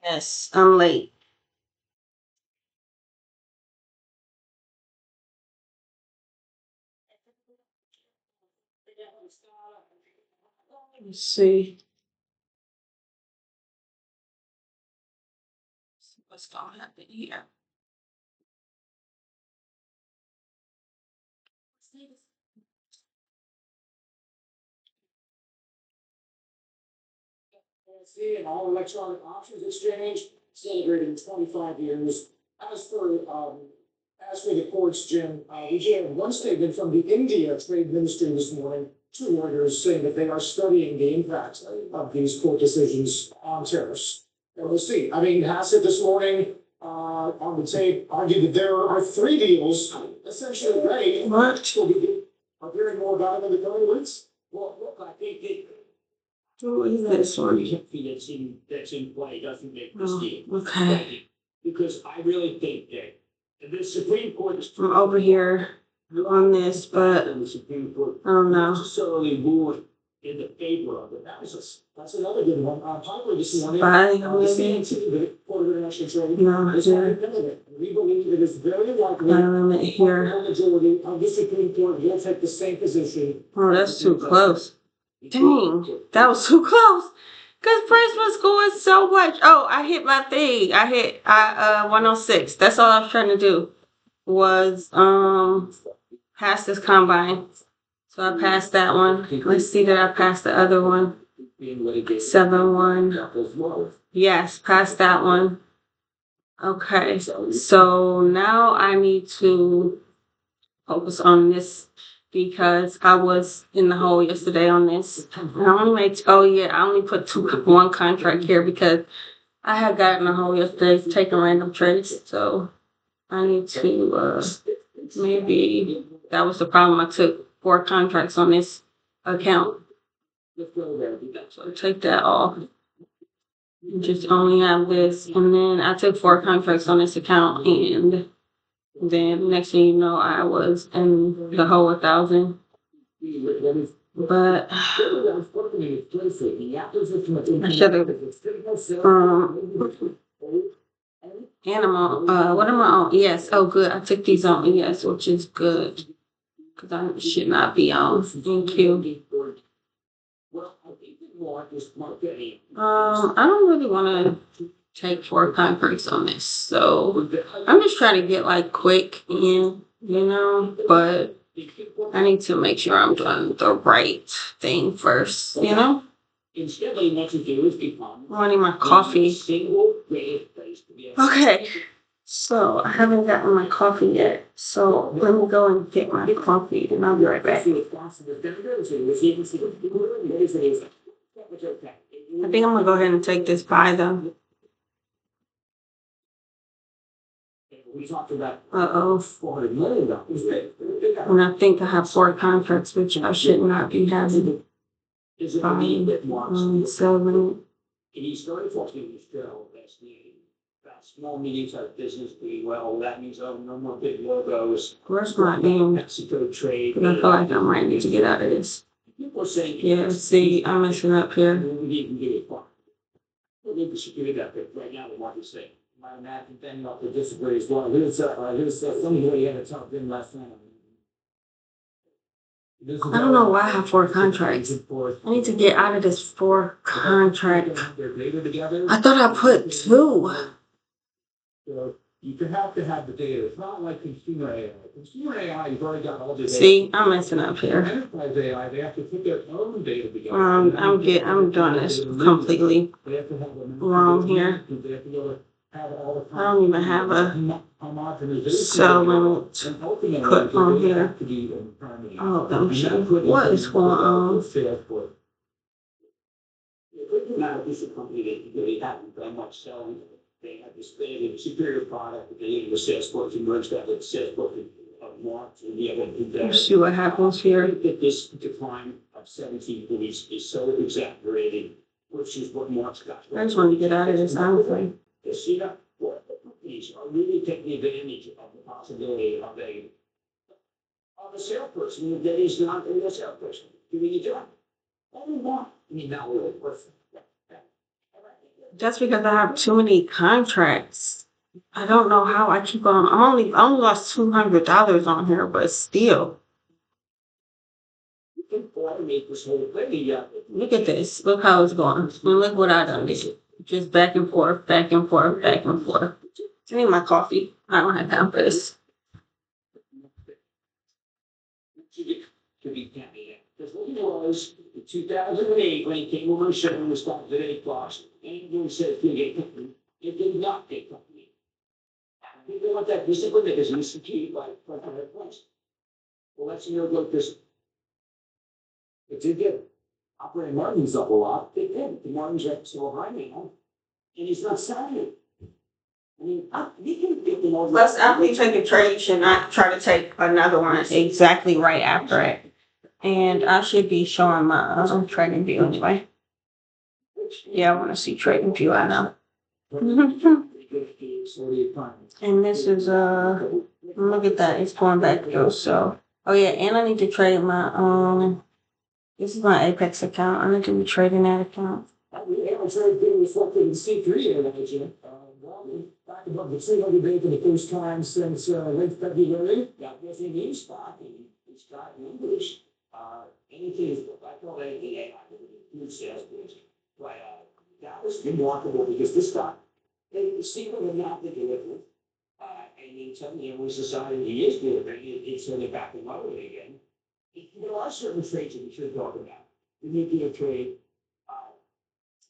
Yes, I'm late. Let's see what's gonna happen here. See, an all-electronic options exchange celebrating 25 years. As for um, as for the courts, Jim, we did have one statement from the India Trade Ministry this morning to Reuters saying that they are studying the impact of these court decisions on tariffs. And we'll see. I mean, Hassett this morning on the tape argued that there are three deals essentially ready. What? We'll be hearing more about them in the coming weeks. Well, look, I think that Who is this one? that's in play doesn't make this Oh, deal. okay. Because I really think that the Supreme Court is I'm over here on this, but the Supreme Court I don't know. necessarily ruled in the favor of it. That's another good one. Piper this morning. Bye, The maybe. CNC, the Court of International Trade, No, is here. independent. We believe it is very likely Bye limit here. the majority of the Supreme Court will take the same position. Oh, that's too close. Dang, that was too close. Cause price was going so much. Oh, I hit my thing. I hit 106. That's all I was trying to do. Was pass this combine. So I passed that one. Let's see that I passed the other one. 7-1. Yes, passed that one. Okay. So now I need to focus on this because I was in the hole yesterday on this. I only I only put one contract here because I had gotten a hole yesterday taking random trades. So I need to maybe that was the problem. I took 4 contracts on this account. So take that off. Just only have this. And then I took 4 contracts on this account, and then next thing you know, I was in the hole 1,000. But I should have animal. What am I on? Yes. Oh, good. I took these on. Yes, which is good because I should not be on. Thank you. I don't really want to take 4 contracts on this, so I'm just trying to get like quick in, but I need to make sure I'm doing the right thing first, Running my coffee. Okay, so I haven't gotten my coffee yet, so let me go and get my coffee and I'll be right back. I think I'm gonna go ahead and take this buy though. Uh-oh. And I think I have 4 contracts, which I should not be having. Buying, selling. Small, medium-sized business doing well. That means no more big logos. Where's my name? Mexico trade. I feel like I'm ready to get out of this. People are saying, yeah, see, I'm messing up here. Right now, the market's saying, my math and then not to disagree as well. Here's somebody had a top in last night. I don't know why I have 4 contracts. I need to get out of this 4 contract. I thought I put 2. So you have to have the data. It's not like consumer AI. Consumer AI, you've already got all the data. See, I'm messing up here. Enterprise AI, they have to put their own data together. I'm doing this completely wrong here. I don't even have a cell limit put on here. Oh, what is going on? Not a piece of company that really haven't done much selling. They have this superior product that they need the sales force to merge that with sales force of March and be able to do that. Let's see what happens here. That this decline of 17 police is so exaggerated, which is what March got. I just want to get out of this, honestly. Companies are really taking advantage of the possibility of a salesperson that is not a salesperson doing a job. All they want. I mean, not really. Just because I have too many contracts. I don't know how I keep on. I only lost $200 on here, but still. Look at this. Look how it's going. And look what I done did. Just back and forth, back and forth, back and forth. I need my coffee. I don't have time for this. To be happy. Because what it was in 2008 when he came over and showed him the stock at 8 o'clock, and he said, it did not take company. People want that discipline that is used to keep like 500 points. Well, that's what this. It did get operating margins up a lot. It did. The margins are still high now, and he's not selling it. I mean, we can get the more. Plus, after you take a trade, you should not try to take another one exactly right after it. And I should be showing my trading view anyway. Yeah, I want to see trading view. I know. And this is look at that. It's going back through. So, oh yeah, and I need to trade my this is my Apex account. I need to be trading that account. Yeah, I'm trying to reflected in C3 energy. Back above the 300 day for the first time since late February. Got nothing new stock. It's got numbers. Anything is, I call anything AI, huge sales pitch. But that was remarkable because this stock, they see what they're not delivering. And then suddenly everyone's decided he is delivering. It's going to back him up again. There are certain trades that we should talk about. The nuclear trade,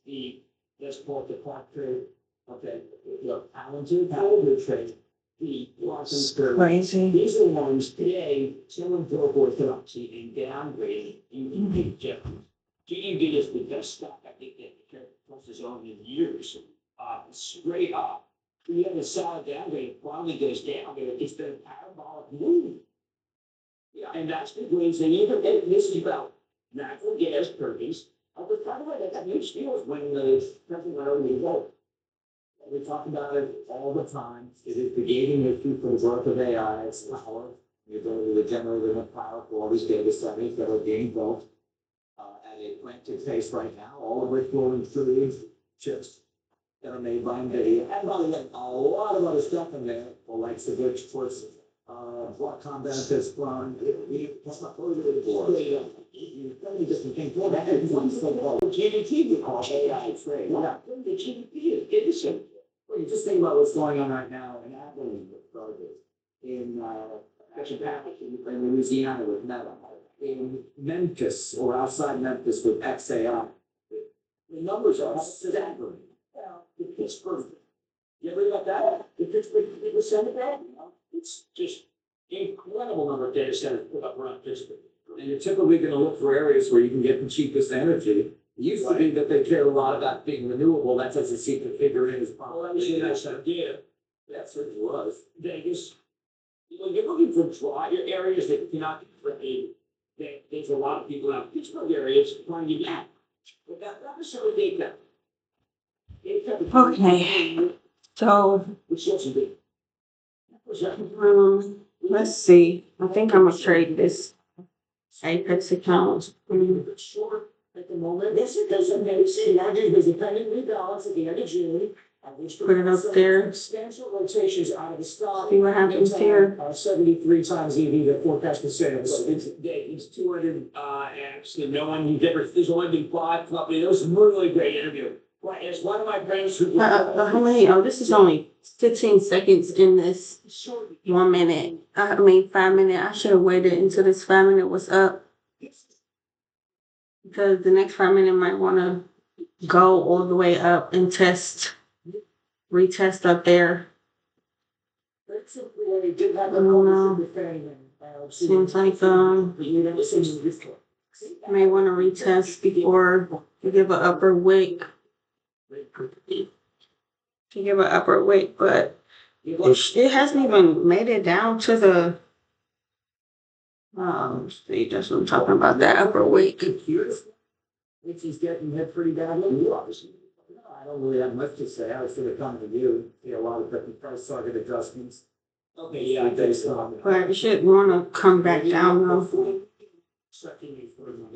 the let's call it the clock trade, okay, the talented trade, the quantum trade. Crazy. These are the ones today, someone broke orthodoxy and downgraded GED Jeffries. GED is the best stock I think that the plus his own in years. Straight up. We have a solid downgrade, finally goes down, but it's been a parabolic move. Yeah, and that's the ways they even this is about natural gas turbines. But by the way, that huge deals when the president went over the vote. We talk about it all the time. It is the gating issue for the growth of AI. It's power, the ability to generate enough power for all these data centers that are being built at a frantic pace right now, all of which will include chips that are made by NVIDIA. And by the way, a lot of other stuff in there, the likes of which, of course, Broadcom benefits from many different things. Well, that is one so-called GDP we call AI trade. Yeah, the GDP is innocent. Well, you just think about what's going on right now in Abilene with Kroger, in in Louisiana with Meta, in Memphis or outside Memphis with XAI. The numbers are staggering. The Pittsburgh, you ever read about that? The Pittsburgh data center, it's just incredible number of data centers put up around Pittsburgh. And you're typically going to look for areas where you can get the cheapest energy. It used to be that they cared a lot about being renewable. That's as a secret figure in is probably a nice idea. That certainly was. Vegas, you're looking for dry areas that cannot be created. There's a lot of people out in Pittsburgh areas trying to get. But that necessarily that. Okay. So let's see. I think I'm gonna trade this Apex account. Short at the moment. Yes, it doesn't make sense. There's a pending rebalance at the end of June. Put it up there. Substantial rotations out of the stock. See what happens here. 73 times EV the forecasted sales. It's 200 amps. No one there's only been 5 companies. It was a really great interview. It's one of my friends who. How many? Oh, this is only 15 seconds in this 1 minute. 5 minutes. I should have waited until this 5 minute was up. Because the next 5 minute might want to go all the way up and retest up there. I don't know. Seems like may want to retest before you give an upper wick. To give an upper wick, but it hasn't even made it down to the see, that's what I'm talking about, that upper wick. Which is getting hit pretty badly. I don't really have much to say. I was going to come to you. See a lot of different price target adjustments. Okay, yeah, but it should want to come back down though.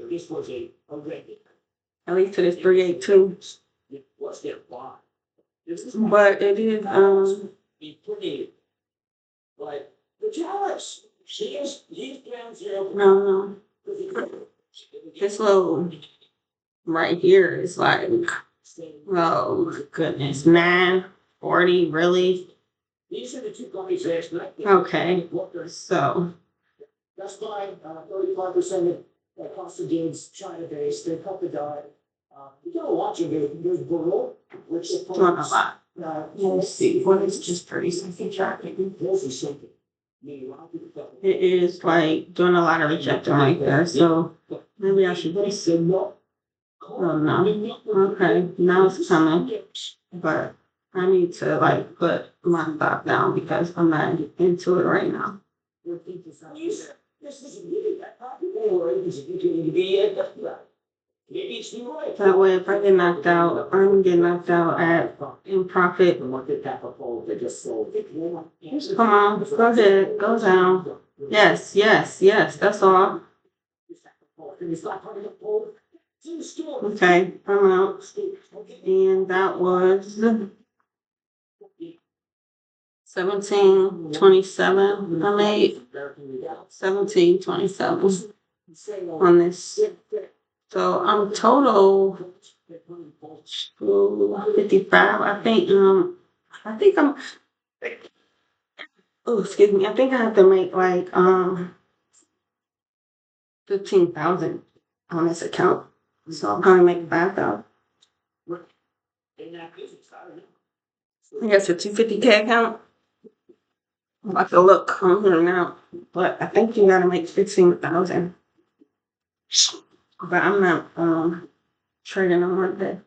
This was a at least to this 382. What's their bond? But it is Be pretty. But the challenge, he's down zero. no, this little right here is like, oh my goodness, 940, really? These are the two companies last night. Okay, so Best Buy, 35% of cost of goods, China based, they cut the diet. You gotta watch it, there's Burrow, which is. doing a lot. Let's see, what is just 30-second tracking? It is like doing a lot of rejecting right there, so maybe I should just. Oh no. Okay, now it's coming. But I need to like put my thought down because I'm not into it right now. That way, if I get knocked out, I'm getting knocked out at in profit. Just come on, go ahead, go down. Yes, yes, yes, that's all. Okay, I'm out. And that was 1727. I made 1727 on this. So I'm total 55. I think I'm oh excuse me. I think I have to make like 15,000 on this account. So I'll probably make 5,000. I guess a 250K account. I'm about to look on here now. But I think you gotta make 15,000. But I'm not trading on Monday.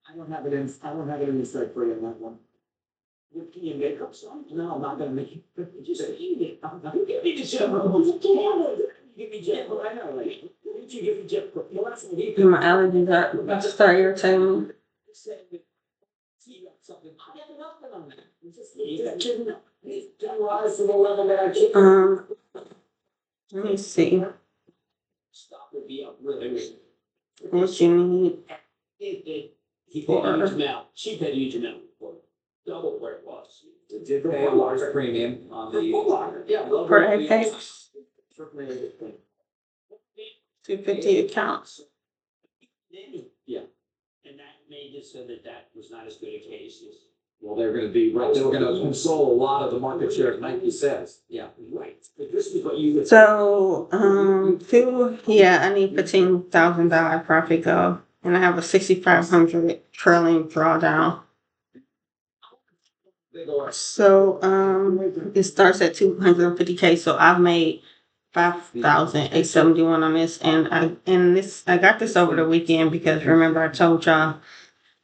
I don't have it in the strike for you on that one. Can you make up some? No, I'm not gonna make it. Just eat it. I'm not gonna give me the Jeff. Give me Jeff. I know, like, didn't you give me Jeff? My allergies are about to start irritating me. Let me see. What you need. He paid a huge amount. She paid a huge amount for it. Double where it was. Did pay a large premium on the. Yeah. For Apex. 250 accounts. Yeah. And that made it so that was not as good a case as. Well, they're gonna be, right, they were gonna console a lot of the market share, Nike says. Yeah, right. But this is what you. So, I need $15,000 profit go. And I have a 6,500 trailing drawdown. So, it starts at 250K. So I've made 5,871 on this, and I got this over the weekend because remember I told y'all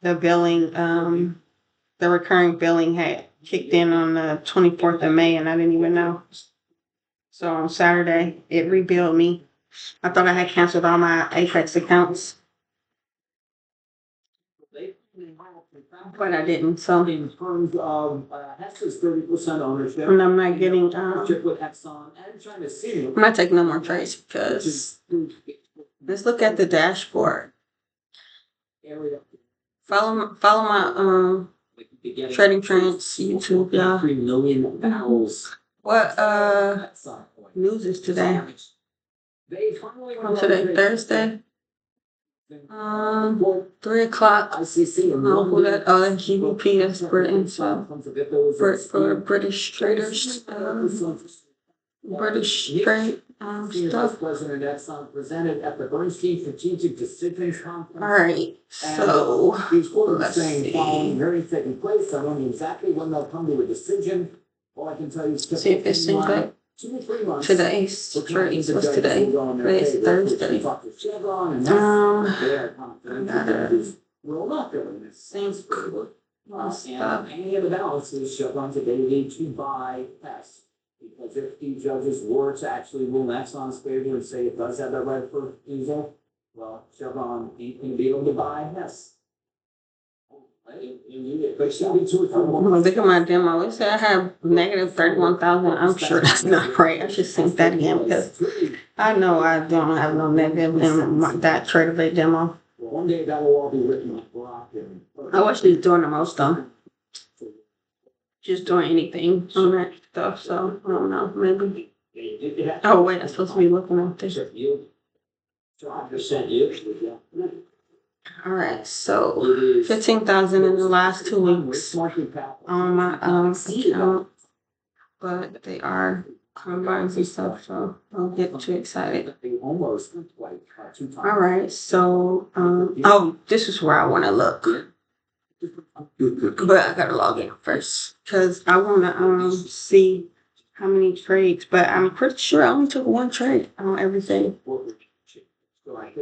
the billing, the recurring billing had kicked in on the 24th of May, and I didn't even know. So on Saturday it rebilled me. I thought I had canceled all my Apex accounts, but I didn't. So In terms of Hess's 30% ownership. and I'm not getting with Exxon and China City. I'm not taking no more trades because let's look at the dashboard. Follow my Trading Trance YouTube, y'all. 3 million barrels. What news is today? Today Thursday. 3 o'clock. Oh, who that? Oh, that's GBP. That's Britain. So for British traders, British trade stuff. President Exxon presented at the Bernstein Strategic Decisions Conference. All right. So These quotes let's saying see. following hearings taking place. I don't know exactly when they'll come to a decision. All I can tell you is See if it's in good. 2 to 3 months. Today's trades. What's today? Today's Thursday. Will not go in this. Seems cool. And any of the balances Chevron today need to buy Hess. Because if the judges were to actually rule Exxon's favor and say it does have that right for refusal, well, Chevron ain't gonna be able to buy Hess. Look at my demo. It said I have negative 31,000. I'm sure that's not right. I should sync that again because I know I don't have no negative in that TradeAway demo. One day that will all be written on block and. I wish he was doing the most though. Just doing anything on that stuff. So I don't know. Maybe. Oh wait, I'm supposed to be looking at this. 5% yield. All right, so 15,000 in the last 2 weeks on my account, but they are combines and stuff, so don't get too excited. All right, so oh, this is where I want to look, but I gotta log in first because I want to see how many trades. But I'm pretty sure I only took one trade on everything.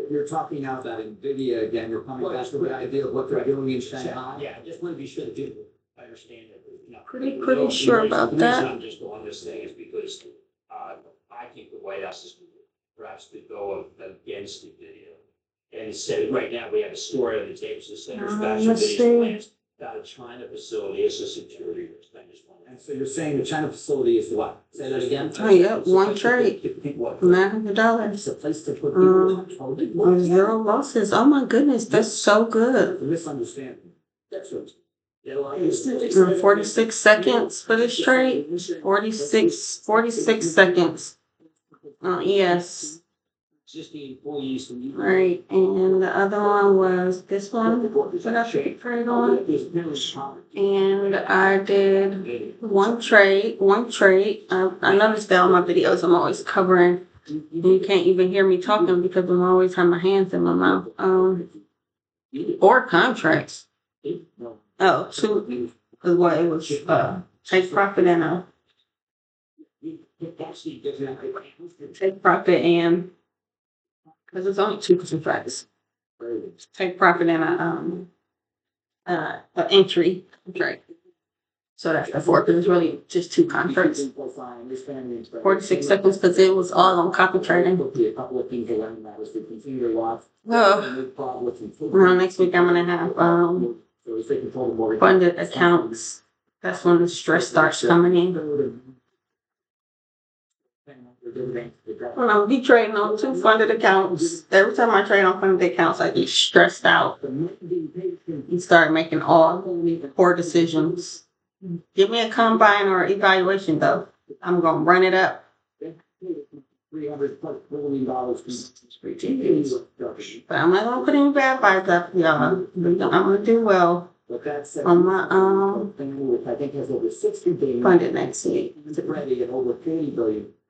You're talking now about NVIDIA again, you're coming back to the idea of what they're doing in Shanghai. Yeah, I just want to be sure that people understand that. Pretty sure about that. I'm just on this thing is because I think the White House is perhaps to go against NVIDIA and say right now we have a story on the table that says NVIDIA plans about a China facility as a security risk. And so you're saying the China facility is what? Say that again. Oh yeah, one trade, $900. It's a place to put people. Zero losses. Oh my goodness, that's so good. Misunderstanding. That's what. 46 seconds for this trade. 46 seconds. Yes. Right, and the other one was this one that I traded on. And I did one trade. I noticed that on my videos I'm always covering. You can't even hear me talking because I'm always have my hands in my mouth. Or contracts. Oh, two is what it was. Take profit and take profit and because it's only two contracts. Take profit and an entry contract. So that's the fourth. It was really just two contracts. 46 seconds because it was all on copy trading. Well, next week I'm gonna have funded accounts. That's when the stress starts coming in. When I'm be trading on two funded accounts, every time I trade on funded accounts, I get stressed out. You start making all poor decisions. Give me a combine or evaluation though. I'm gonna run it up. But I'm not gonna put any bad vibes up, y'all. I'm gonna do well on my funded next week.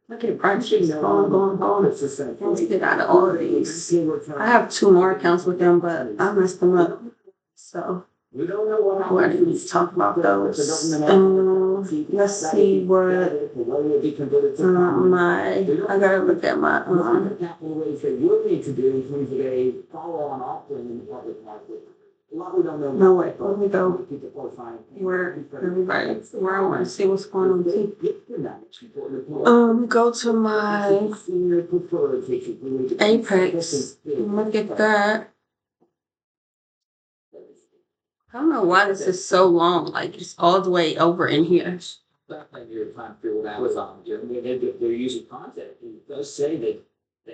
Look at prices going. Let's get out of all of these. I have two more accounts with them, but I messed them up. So what did we talk about those? Let's see what I gotta look at my no wait, let me go where I want to see what's going on. Go to my Apex. Look at that. I don't know why this is so long. Like it's all the way over in here. They're using content. It does say that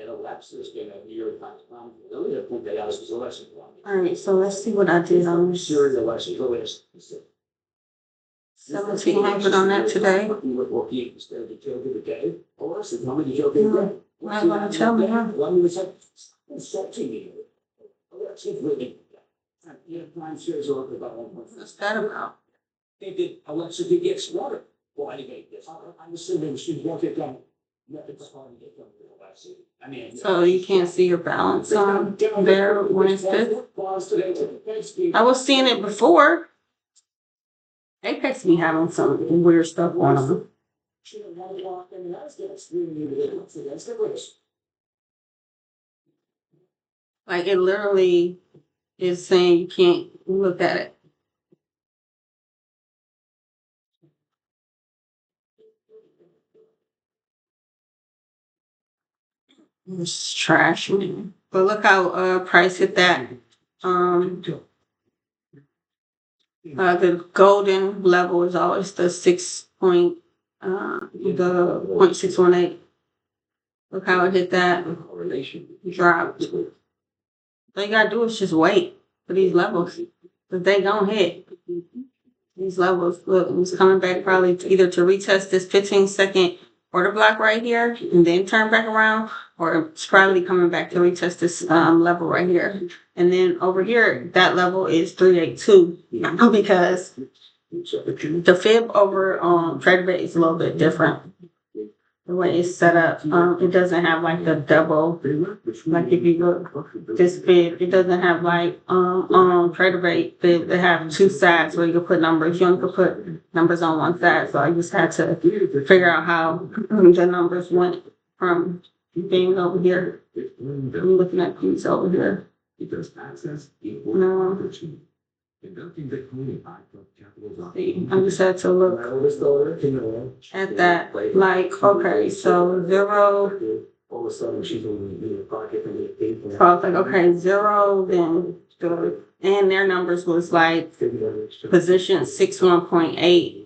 Alexa is going to New York Times comment. They're point that out as election. All right, so let's see what I did on this. Series election. 1700 on that today. Not gonna tell me, huh? What's that about? They did Alexa could get slaughtered. Well, anyway, I'm assuming she won't get done. So you can't see your balance on there when it's good. I was seeing it before. Apex be having some weird stuff on them. Like it literally is saying you can't look at it. It's trash, man. But look how price hit that. The golden level is always the 0.618. Look how it hit that. Dropped. All you gotta do is just wait for these levels. but they gonna hit these levels. Look, it was coming back probably either to retest this 15-second order block right here and then turn back around, or it's probably coming back to retest this level right here. And then over here, that level is 382 because the fib over TraderBait is a little bit different. The way it's set up, it doesn't have like the double. Like if you look this fib, it doesn't have like TraderBait fib. They have two sides where you can put numbers. You only can put numbers on one side. So I just had to figure out how the numbers went from being over here. I'm looking at these over here. No. I just had to look at that. Like, okay, so 0. So I was like, okay, 0, then and their numbers was like position 61.8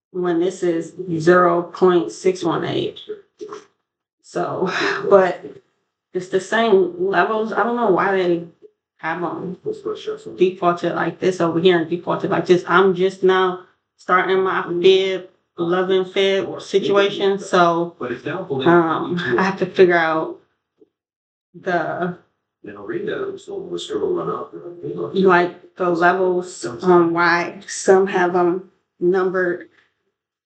when this is 0.618. So, but it's the same levels. I don't know why they have them defaulted like this over here and defaulted like this. I'm just now starting my fib, 11 fib situation. So I have to figure out the like the levels on why some have them numbered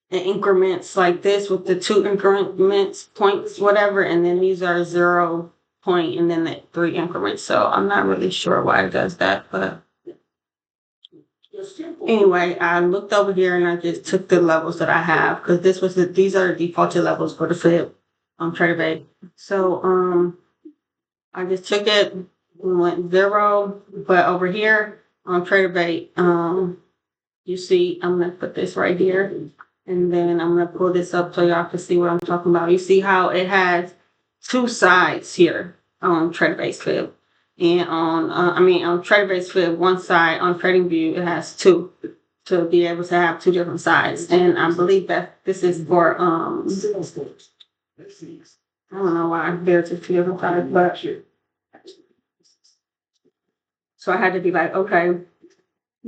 in increments like this with the 2 increments, points, whatever, and then these are 0 point and then the 3 increments. So I'm not really sure why it does that, but anyway, I looked over here and I just took the levels that I have because these are the defaulted levels for the fib on TraderBait. So I just took it and went 0, but over here on TraderBait, you see, I'm gonna put this right here. And then I'm going to pull this up so y'all can see what I'm talking about. You see how it has 2 sides here on TraderBait fib. And on TraderBait fib, one side, on TradingView, it has 2 to be able to have 2 different sides. And I believe that this is for, I don't know why there's 2 different sides, but so I had to be like, okay,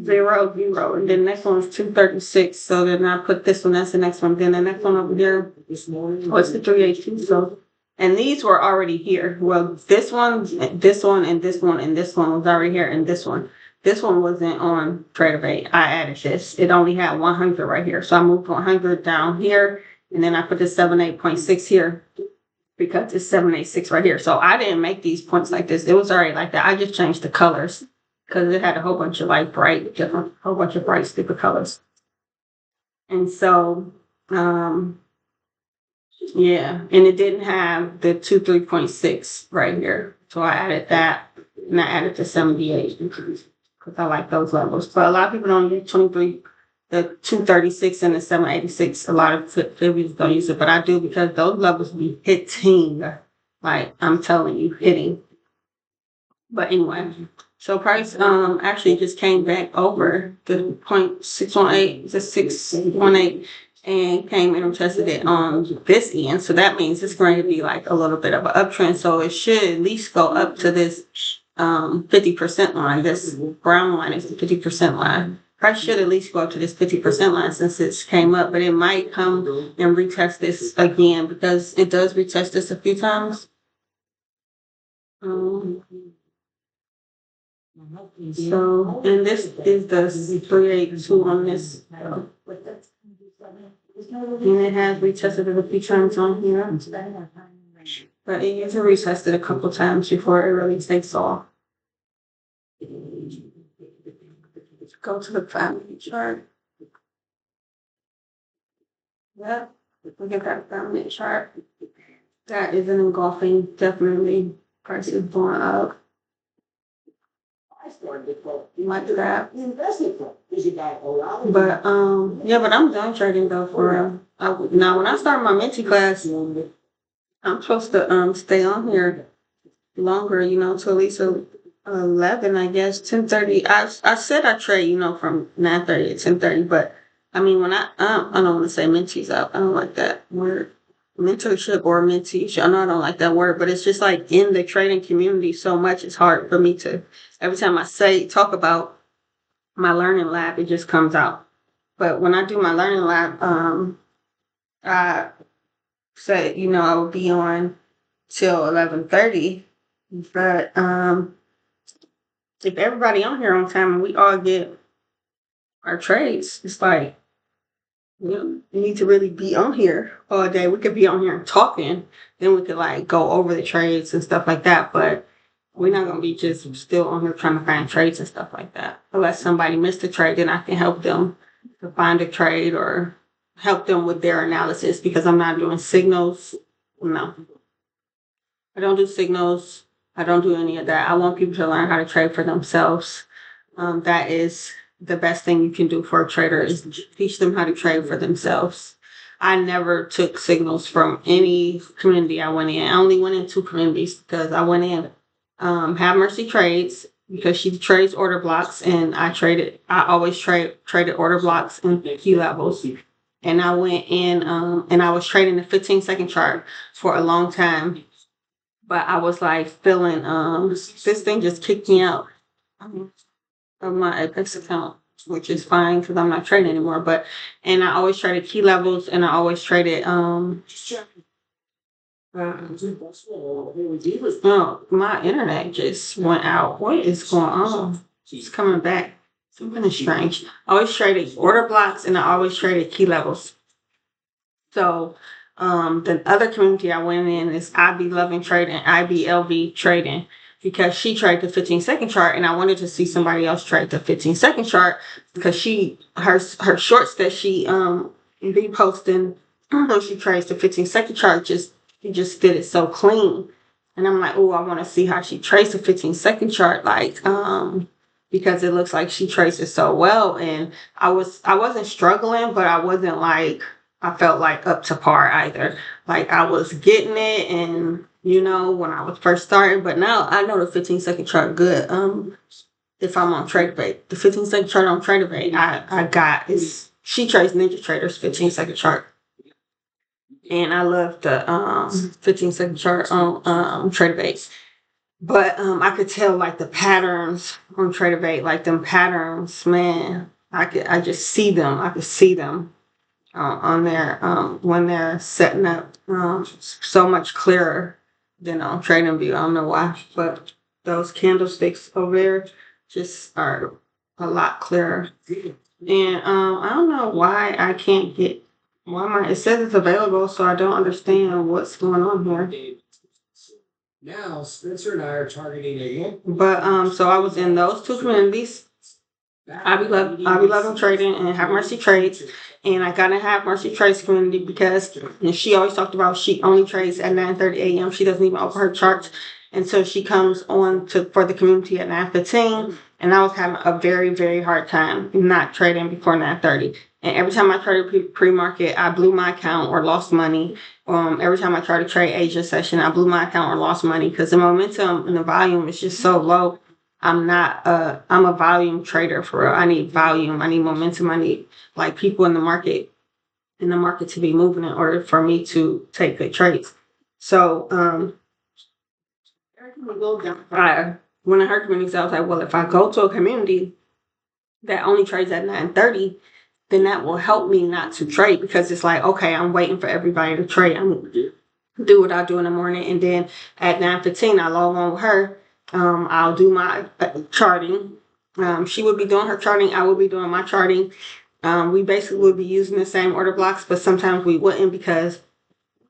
0, 0, and then the next one's 236. So then I put this one, that's the next one. Then the next one over here was the 382. So, and these were already here. Well, this one, and this one, and this one, and this one was already here, and this one wasn't on TraderBait. I added this. It only had 100 right here, so I moved 100 down here, and then I put the 78.6 here because it's 786 right here. So I didn't make these points like this. It was already like that. I just changed the colors, because it had a whole bunch of like bright stupid colors. And so, yeah, and it didn't have the 23.6 right here. So I added that, and I added the 78 because I like those levels. But a lot of people don't use 23, the 236 and the 786. A lot of fibbers don't use it, but I do because those levels be hitting. Like, I'm telling you, hitting. But anyway, so price actually just came back over the 0.618, the 618, and came and tested it on this end. So that means it's going to be like a little bit of an uptrend. So it should at least go up to this 50% line. This brown line is the 50% line. Price should at least go up to this 50% line since it came up, but it might come and retest this again because it does retest this a few times. So, and this is the 382 on this. And it has retested it a few times on here. But it usually retested a couple times before it really takes off. Go to the 5-minute chart. Yep, look at that 5-minute chart. That is an engulfing, definitely. Price is going up. Like that. But yeah, but I'm done trading though for real. Now when I start my mentee class, I'm supposed to stay on here longer, to at least 11, I guess, 10:30. I said I trade, from 9:30 to 10:30, but I mean when I don't want to say mentees up. I don't like that word. Mentorship or mentee. I know I don't like that word, but it's just like in the trading community so much, it's hard for me to, every time I talk about my learning lab, it just comes out. But when I do my learning lab, I said, I will be on till 11:30. But if everybody on here on time and we all get our trades, it's like, you need to really be on here all day. We could be on here talking, then we could like go over the trades and stuff like that. But we're not gonna be just still on here trying to find trades and stuff like that. Unless somebody missed a trade, then I can help them to find a trade or help them with their analysis because I'm not doing signals. No, I don't do signals. I don't do any of that. I want people to learn how to trade for themselves. That is the best thing you can do for a trader is teach them how to trade for themselves. I never took signals from any community I went in. I only went in 2 communities because I went in Have Mercy Trades because she trades order blocks and I always traded order blocks and key levels. And I went in and I was trading the 15-second chart for a long time. But I was like feeling this thing just kicked me out of my Apex account, which is fine because I'm not trading anymore. And I always traded key levels and I always traded oh, my internet just went out. What is going on? It's coming back. Something is strange. I always traded order blocks and I always traded key levels. So the other community I went in is IB Loving Trading, IBLV Trading, because she traded the 15-second chart and I wanted to see somebody else trade the 15-second chart because her shorts that she be posting when she trades the 15-second chart she just did it so clean. And I'm like, oh, I want to see how she trades the 15-second chart, because it looks like she trades it so well. And I wasn't struggling, but I wasn't like I felt like up to par either. Like I was getting it and when I was first starting, but now I know the 15-second chart good. If I'm on TradeBait. The 15-second chart on TradeBait I got is she trades Ninja Trader's 15-second chart. And I love the 15-second chart on TradeBait. But I could tell like the patterns on TradeBait, like them patterns, man. I just see them. I could see them on there when they're setting up so much clearer than on TradingView. I don't know why, but those candlesticks over there just are a lot clearer. And I don't know why I can't get it says it's available, so I don't understand what's going on here. Now, Spencer and I are targeting a But so I was in those 2 communities. I be loving trading and Have Mercy Trades. And I gotta Have Mercy Trades community because she always talked about she only trades at 9:30 a.m. She doesn't even open her charts until she comes on for the community at 9:15. And I was having a very, very hard time not trading before 9:30. And every time I traded pre-market, I blew my account or lost money. Every time I tried to trade Asia session, I blew my account or lost money because the momentum and the volume is just so low. I'm a volume trader for real. I need volume. I need momentum. I need like people in the market to be moving in order for me to take good trades. So, when I heard communities, I was like, well, if I go to a community that only trades at 9:30, then that will help me not to trade because it's like, okay, I'm waiting for everybody to trade. I'm going to do what I do in the morning. And then at 9:15, I log on with her. I'll do my charting. She would be doing her charting. I would be doing my charting. We basically would be using the same order blocks, but sometimes we wouldn't because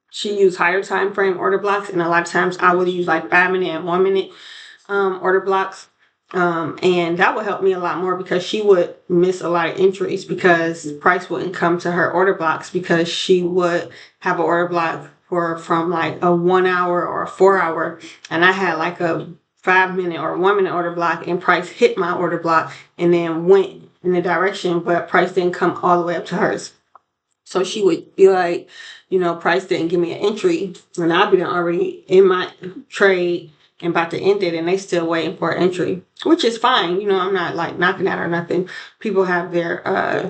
she used higher time frame order blocks. And a lot of times I would use like 5-minute and 1-minute order blocks. And that would help me a lot more because she would miss a lot of entries because price wouldn't come to her order blocks because she would have an order block from like a 1 hour or a 4 hour. And I had like a 5-minute or 1-minute order block and price hit my order block and then went in the direction, but price didn't come all the way up to hers. So she would be like, price didn't give me an entry and I'd be already in my trade and about to end it and they still waiting for an entry, which is fine. I'm not like knocking at or nothing. People have their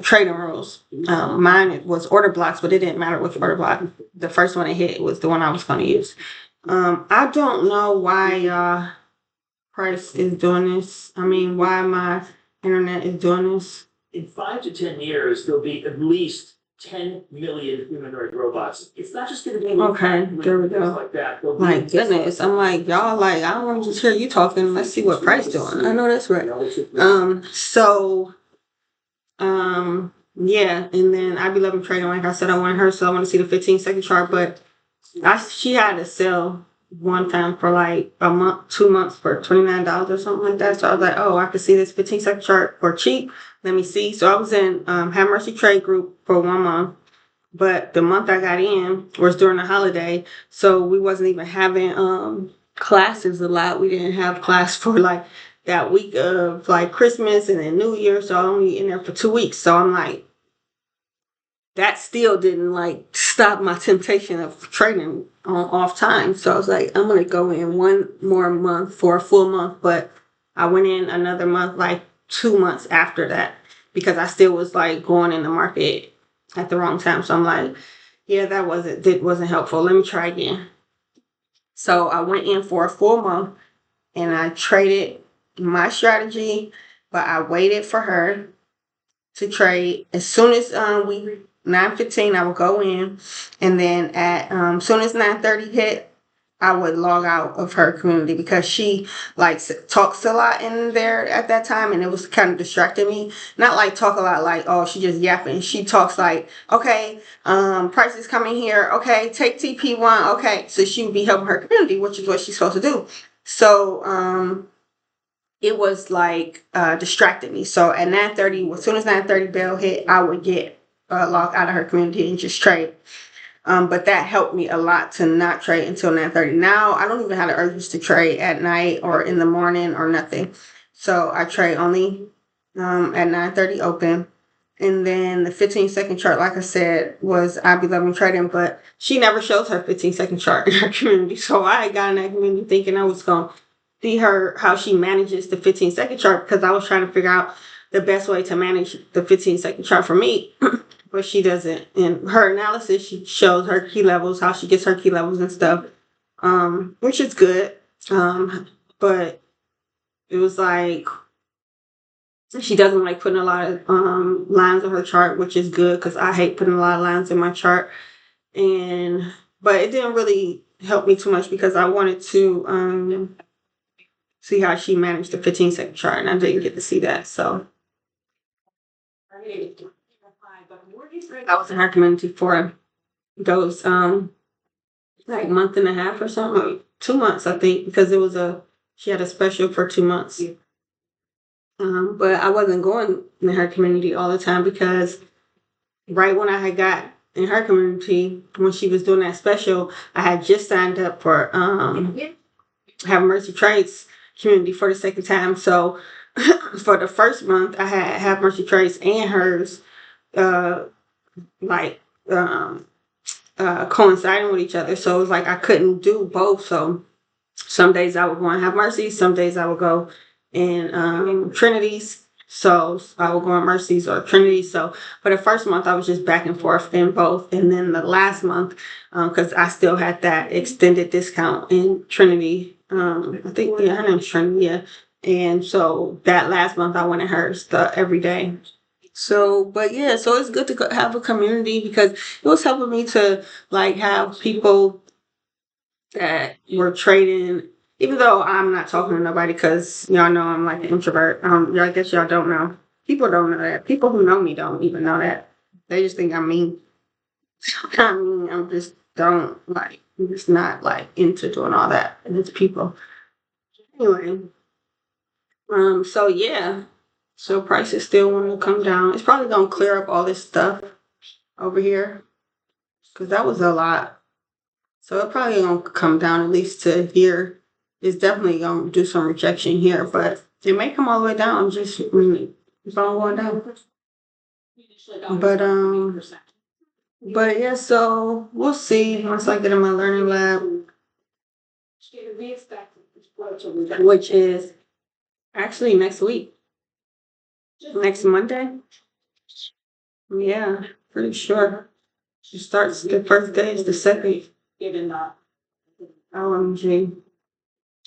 trading rules. Mine was order blocks, but it didn't matter which order block. The first one it hit was the one I was going to use. I don't know why price is doing this. I mean, why am I internet is doing this. In 5 to 10 years, there'll be at least 10 million humanoid robots. It's not just going to be Okay, there we go. like that. My goodness, I'm like, y'all, like, I don't want to just hear you talking. Let's see what Price doing. I know that's right. Yeah, and then I be loving trading. Like I said, I wanted her, so I want to see the 15-second chart. But she had to sell one time for like a month, 2 months for $29 or something like that. So I was like, oh, I could see this 15-second chart for cheap. Let me see. So I was in Have Mercy Trade Group for 1 month. But the month I got in was during the holiday, so we wasn't even having classes a lot. We didn't have class for like that week of like Christmas and then New Year, so I only in there for 2 weeks. So I'm like, that still didn't like stop my temptation of trading on off time. So I was like, I'm gonna go in one more month for a full month, but I went in another month, like 2 months after that, because I still was like going in the market at the wrong time. So I'm like, yeah, that wasn't helpful. Let me try again. So I went in for a full month and I traded my strategy, but I waited for her to trade. As soon as we 9:15, I would go in, and then at soon as 9:30 hit, I would log out of her community because she like talks a lot in there at that time, and it was kind of distracting me. Not like talk a lot like, oh, she just yapping. She talks like, okay, price is coming here. Okay, take TP1. Okay, so she would be helping her community, which is what she's supposed to do. So it was like distracting me. So at 9:30, as soon as 9:30 bell hit, I would get logged out of her community and just trade. But that helped me a lot to not trade until 9:30. Now I don't even have the urges to trade at night or in the morning or nothing. So I trade only at 9:30 open. And then the 15-second chart, like I said, was I be loving trading, but she never shows her 15-second chart in her community. So I got in that community thinking I was going to see her how she manages the 15-second chart, because I was trying to figure out the best way to manage the 15-second chart for me. But she doesn't. In her analysis, she shows her key levels, how she gets her key levels and stuff, which is good. But it was like she doesn't like putting a lot of lines on her chart, which is good because I hate putting a lot of lines in my chart. But it didn't really help me too much because I wanted to see how she managed the 15-second chart, and I didn't get to see that. So I was in her community for those like month and a half or something, 2 months I think, because she had a special for 2 months. But I wasn't going in her community all the time because right when I had got in her community, when she was doing that special, I had just signed up for Have Mercy Trades community for the second time. So for the first month, I had Have Mercy Trades and hers coinciding with each other. So it was like I couldn't do both. So some days I would go and Have Mercy, some days I would go in Trinities. So I would go on Mercies or Trinities. So for the first month, I was just back and forth in both. And then the last month, because I still had that extended discount in Trinity. I think, yeah, her name's Trinity, yeah. And so that last month, I went in hers every day. So, but yeah, so it's good to have a community because it was helping me to like have people that were trading, even though I'm not talking to nobody because y'all know I'm like an introvert. I guess y'all don't know. People don't know that. People who know me don't even know that. They just think I'm mean. I mean, I'm just I'm just not like into doing all that. And it's people. Anyway, so yeah. So prices still want to come down. It's probably gonna clear up all this stuff over here because that was a lot. So it probably gonna come down at least to here. It's definitely gonna do some rejection here, but it may come all the way down. Just it's all going down. But yeah. So we'll see once I get in my learning lab, which is actually next week, next Monday. Yeah, pretty sure. It starts the first day is the second. OMG.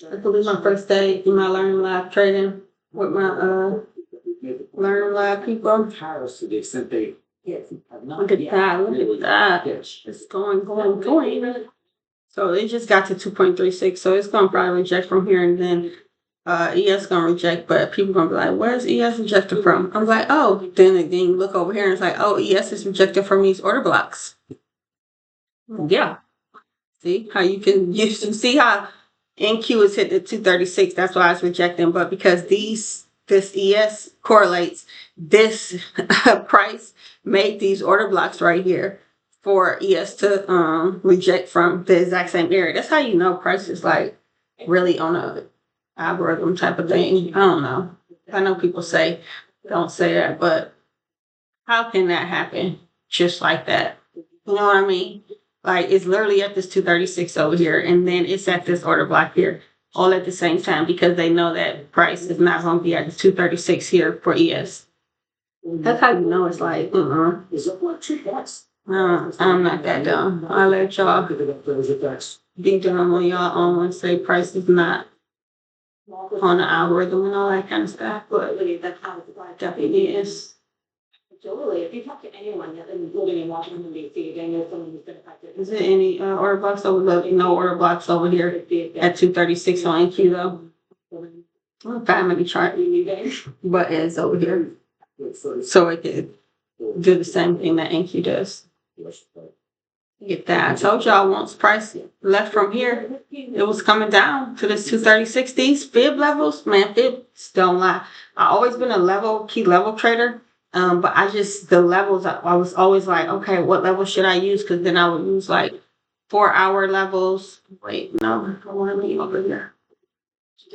This will be my first day in my learning lab trading with my Learn a lot of people. Tariffs to the extent they have not Look at yet that. Look really at that. pitched. It's going. So it just got to 2.36. So it's gonna probably reject from here, and then ES gonna reject, but people gonna be like, where's ES rejected from? I'm like, oh, then again you look over here and it's like, oh, ES is rejected from these order blocks. Yeah. See how you can see how NQ is hit the 236. That's why it's rejecting. But because this ES correlates, this price made these order blocks right here for ES to reject from the exact same area. That's how you know price is like really on a algorithm type of thing. I don't know. I know people say don't say that, but how can that happen just like that? You know what I mean? Like it's literally at this 236 over here, and then it's at this order block here, all at the same time because they know that price is not going to be at the 236 here for ES. That's how you know it's like, I'm not that dumb. I'll let y'all be dumb on y'all own and say price is not on the algorithm and all that kind of stuff, but that definitely is. Absolutely. If you talk to anyone living in Washington, D.C., they know someone who's been affected. Is there any order blocks over there? No order blocks over here at 236 on NQ though. Family chart, but it's over here, so it could do the same thing that NQ does. Get that. I told y'all once price left from here, it was coming down to this 236. These fib levels, man, fibs don't lie. I always been a key level trader. But the levels, I was always like, okay, what level should I use? Because then I would use like 4-hour levels. Wait, no, I want to leave over here.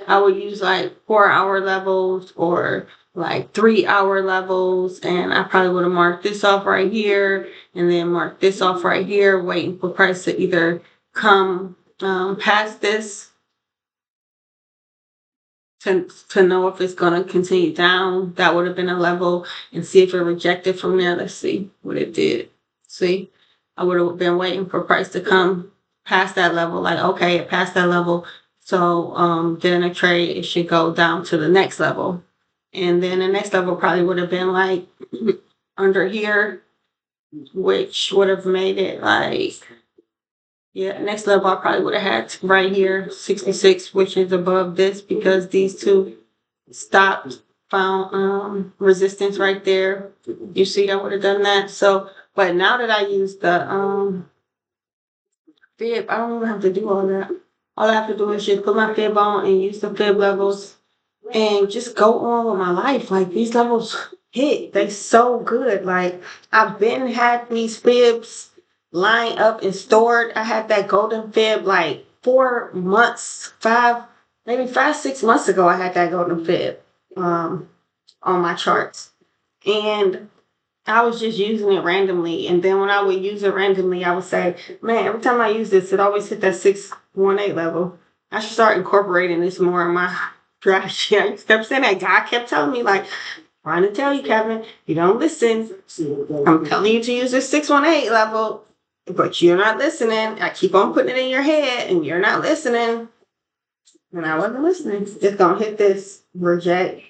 I would use like 4-hour levels or like 3-hour levels. And I probably would have marked this off right here and then marked this off right here, waiting for price to either come past this to know if it's going to continue down. That would have been a level, and see if it rejected from there. Let's see what it did. See, I would have been waiting for price to come past that level, like, okay, it passed that level, so then a trade, it should go down to the next level, and then the next level probably would have been like under here, which would have made it like, yeah, next level I probably would have had right here, 66, which is above this because these two stopped, found resistance right there. You see, I would have done that. So, but now that I use the fib, I don't even have to do all that. All I have to do is just put my fib on and use the fib levels and just go on with my life. Like these levels hit, they so good. Like I've been had these fibs lined up and stored. I had that golden fib like 4 months, maybe 5, 6 months ago. I had that golden fib on my charts, and I was just using it randomly. And then when I would use it randomly, I would say, man, every time I use this, it always hit that 618 level. I should start incorporating this more in my strategy. I kept saying that. God kept telling me, like, trying to tell you, Kevin, you don't listen. I'm telling you to use this 618 level, but you're not listening. I keep on putting it in your head, and you're not listening. And I wasn't listening. It's going to hit this reject.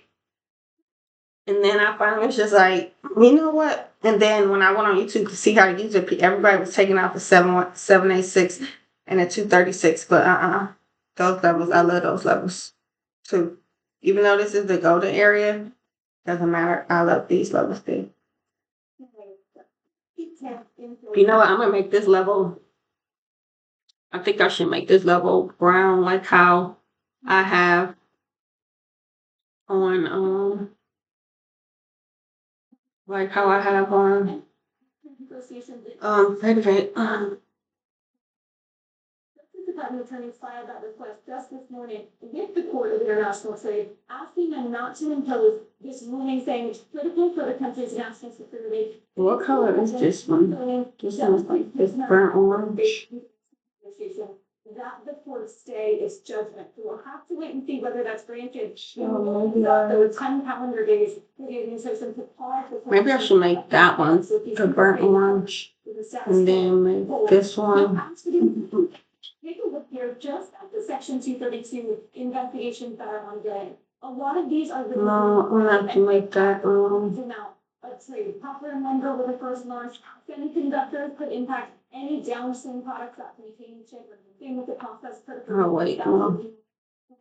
And then I finally was just like, you know what? And then when I went on YouTube to see how to use it, everybody was taking out the 786 and the 236. But those levels, I love those levels too. Even though this is the golden area, doesn't matter. I love these levels too. You know what? I'm gonna make this level. I think I should make this level brown, like how I have on like how I have on wait. Department attorneys filed that request just this morning with the Court of International Trade, asking them not to impose this ruling, saying it's critical for the country's national security. What color is this one? This one is like this burnt orange. That the court stay its judgment. So we'll have to wait and see whether that's granted. Oh, There were 10 calendar days for the administration to pause. Maybe I should make that one the burnt orange, and then make this one. Take a look here just at the Section 232 investigations that are ongoing. A lot of these are. No, I'm gonna have to make that. A trade. Copper and lumber were the first launch. Semiconductors could impact any downstream products that contain chip. Same with the process critical. Oh wait, no.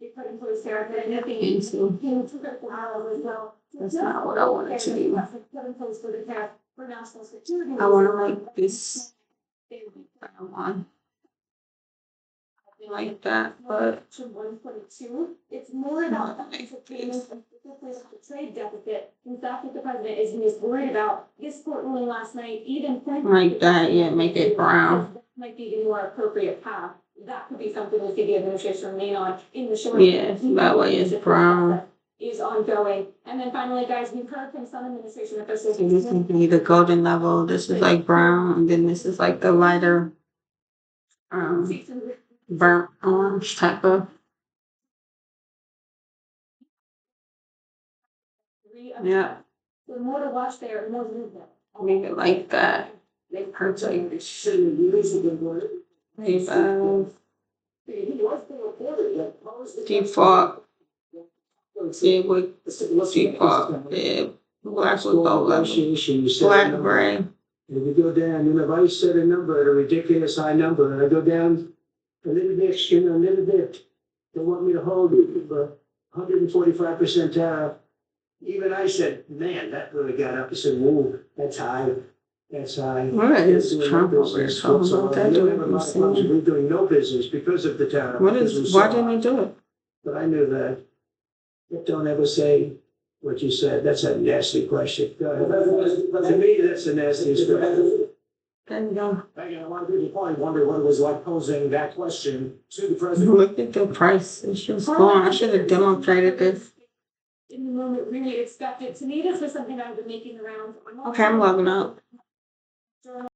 They put in place there, but anything Into. into critical minerals as well. That's not what I wanted to do. Put in place for the tariff for national security. I want to make this brown one. Like that, but 122. It's more about payments and specifically the trade deficit. In fact, what the president is most worried about. This court ruling last night, even like that, yeah, make it brown. Might be the more appropriate path. That could be something we see the administration remain on in the short. Yeah, that way it's brown. Is ongoing. And then finally, guys, we've heard from some administration officials. So this is the golden level. This is like brown, and then this is like the lighter, burnt orange type of. Yeah. So more to watch there, and more movement. Make it like that. They hurt like default. Yeah, with default. Yeah, black with gold level. Black gray. If you go down, and if I set a number at a ridiculous high number, and I go down a little bit, a little bit, they want me to hold it for 145% tariff. Even I said, man, that really got up. I said, whoa, that's high. That's high. What is Trump over here talking about that? We're doing no business because of the tariff. Why didn't he do it? But I knew that. But don't ever say what you said. That's a nasty question. Go ahead. To me, that's the nastiest question. There you go. A lot of people probably wonder what it was like posing that question to the president. Look at the price. It's just gone. I should have demonstrated this. In the moment, really expected. To me, this was something I would be making around. Okay, I'm logging out.